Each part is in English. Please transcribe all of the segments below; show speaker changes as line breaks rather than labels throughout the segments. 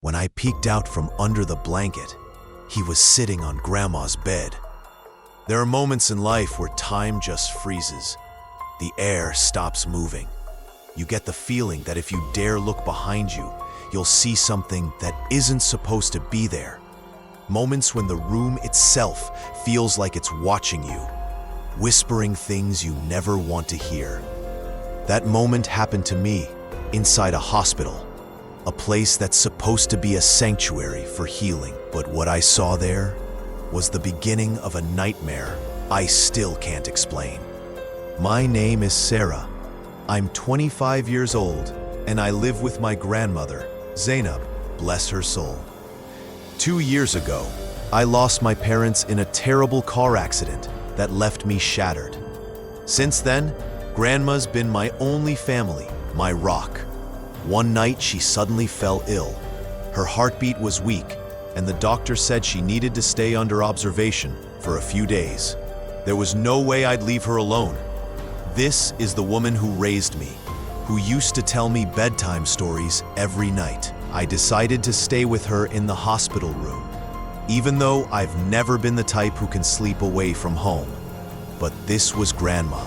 When I peeked out from under the blanket, he was sitting on Grandma's bed. There are moments in life where time just freezes. The air stops moving. You get the feeling that if you dare look behind you, you'll see something that isn't supposed to be there. Moments when the room itself feels like it's watching you, whispering things you never want to hear. That moment happened to me inside a hospital, a place that's supposed to be a sanctuary for healing. But what I saw there was the beginning of a nightmare I still can't explain. My name is Sarah. I'm 25 years old, and I live with my grandmother, Zainab, bless her soul. 2 years ago, I lost my parents in a terrible car accident that left me shattered. Since then, Grandma's been my only family, my rock. One night, she suddenly fell ill. Her heartbeat was weak, and the doctor said she needed to stay under observation for a few days. There was no way I'd leave her alone. This is the woman who raised me, who used to tell me bedtime stories every night. I decided to stay with her in the hospital room, even though I've never been the type who can sleep away from home. But this was Grandma.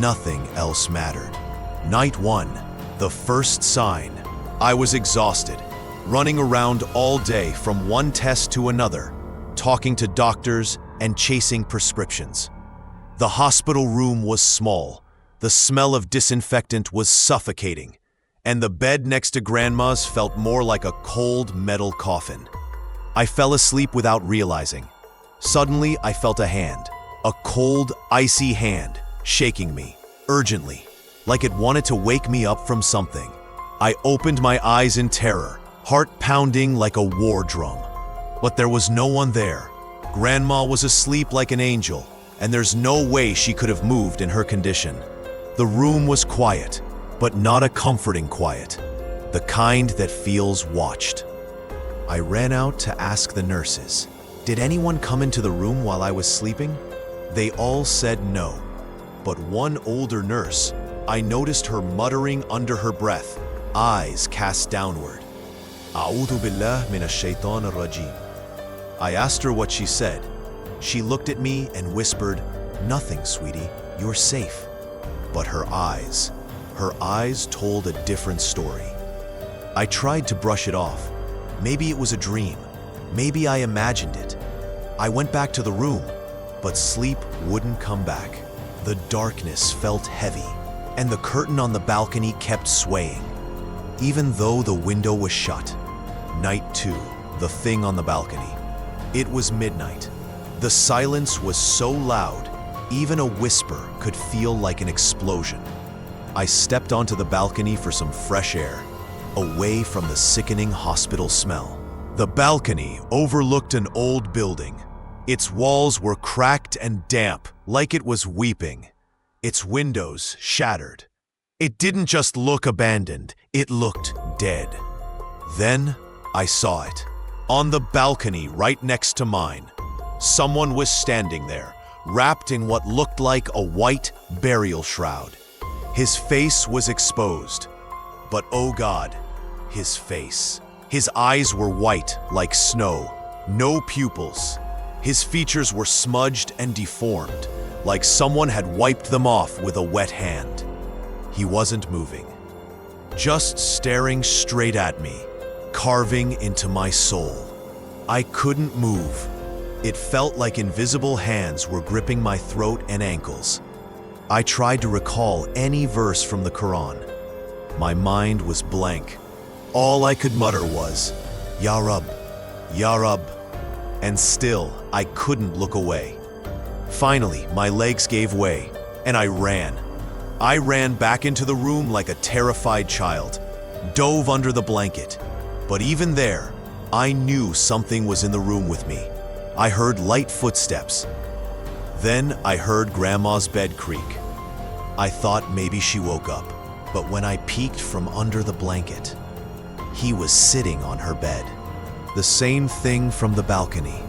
Nothing else mattered. Night 1, the first sign. I was exhausted, running around all day from one test to another, talking to doctors and chasing prescriptions. The hospital room was small. The smell of disinfectant was suffocating, and the bed next to Grandma's felt more like a cold metal coffin. I fell asleep without realizing. Suddenly, I felt a hand, a cold, icy hand, shaking me, urgently, like it wanted to wake me up from something. I opened my eyes in terror, heart pounding like a war drum. But there was no one there. Grandma was asleep like an angel, and there's no way she could have moved in her condition. The room was quiet, but not a comforting quiet, the kind that feels watched. I ran out to ask the nurses, did anyone come into the room while I was sleeping? They all said no, but one older nurse, I noticed her muttering under her breath, eyes cast downward. A'udhu billah minash shaitanir rajim. I asked her what she said. She looked at me and whispered, "Nothing, sweetie, you're safe." But her eyes told a different story. I tried to brush it off. Maybe it was a dream. Maybe I imagined it. I went back to the room, but sleep wouldn't come back. The darkness felt heavy, and the curtain on the balcony kept swaying, even though the window was shut. Night 2, the thing on the balcony. It was midnight. The silence was so loud, even a whisper could feel like an explosion. I stepped onto the balcony for some fresh air, away from the sickening hospital smell. The balcony overlooked an old building. Its walls were cracked and damp, like it was weeping. Its windows shattered. It didn't just look abandoned, it looked dead. Then I saw it. On the balcony right next to mine, someone was standing there, wrapped in what looked like a white burial shroud. His face was exposed, but oh God, his face. His eyes were white like snow, no pupils. His features were smudged and deformed, like someone had wiped them off with a wet hand. He wasn't moving, just staring straight at me, carving into my soul. I couldn't move. It felt like invisible hands were gripping my throat and ankles. I tried to recall any verse from the Quran. My mind was blank. All I could mutter was, "Ya Rab, Ya Rab," and still I couldn't look away. Finally, my legs gave way, and I ran. I ran back into the room like a terrified child, dove under the blanket. But even there, I knew something was in the room with me. I heard light footsteps. Then I heard Grandma's bed creak. I thought maybe she woke up, but when I peeked from under the blanket, he was sitting on her bed. The same thing from the balcony,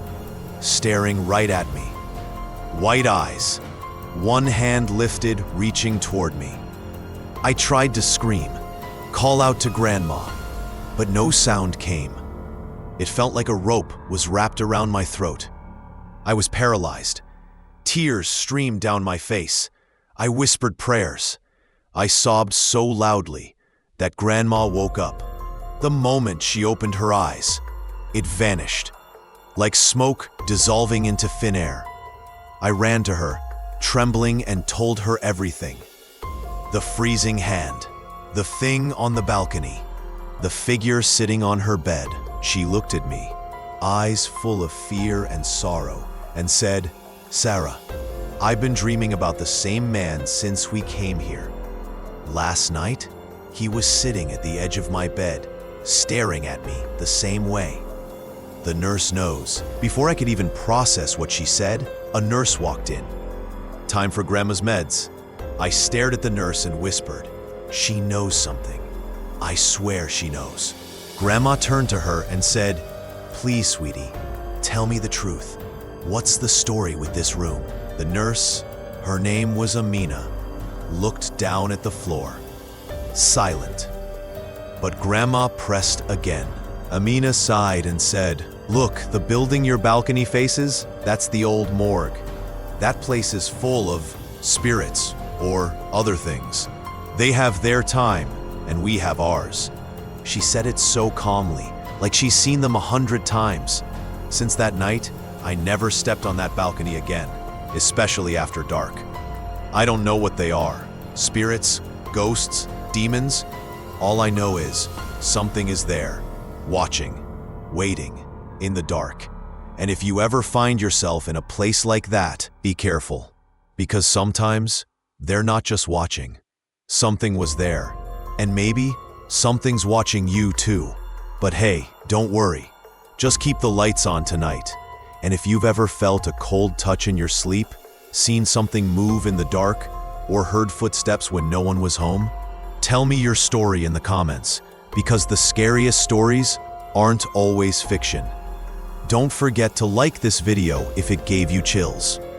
staring right at me. White eyes, one hand lifted, reaching toward me. I tried to scream, call out to Grandma, but no sound came. It felt like a rope was wrapped around my throat. I was paralyzed. Tears streamed down my face. I whispered prayers. I sobbed so loudly that Grandma woke up. The moment she opened her eyes, it vanished, like smoke dissolving into thin air. I ran to her, trembling, and told her everything. The freezing hand, the thing on the balcony, the figure sitting on her bed. She looked at me, eyes full of fear and sorrow, and said, "Sarah, I've been dreaming about the same man since we came here. Last night, he was sitting at the edge of my bed, staring at me the same way." The nurse knows. Before I could even process what she said, a nurse walked in. "Time for Grandma's meds." I stared at the nurse and whispered, "She knows something. I swear she knows." Grandma turned to her and said, "Please, sweetie, tell me the truth. What's the story with this room?" The nurse, her name was Amina, looked down at the floor, silent. But Grandma pressed again. Amina sighed and said, "Look, the building your balcony faces, that's the old morgue. That place is full of spirits or other things. They have their time, and we have ours." She said it so calmly, like she's seen them 100 times. Since that night, I never stepped on that balcony again, especially after dark. I don't know what they are, spirits, ghosts, demons. All I know is something is there, watching, waiting, in the dark. And if you ever find yourself in a place like that, be careful, because sometimes they're not just watching. Something was there, and maybe something's watching you too. But hey, don't worry. Just keep the lights on tonight. And if you've ever felt a cold touch in your sleep, seen something move in the dark, or heard footsteps when no one was home, tell me your story in the comments, because the scariest stories aren't always fiction. Don't forget to like this video if it gave you chills.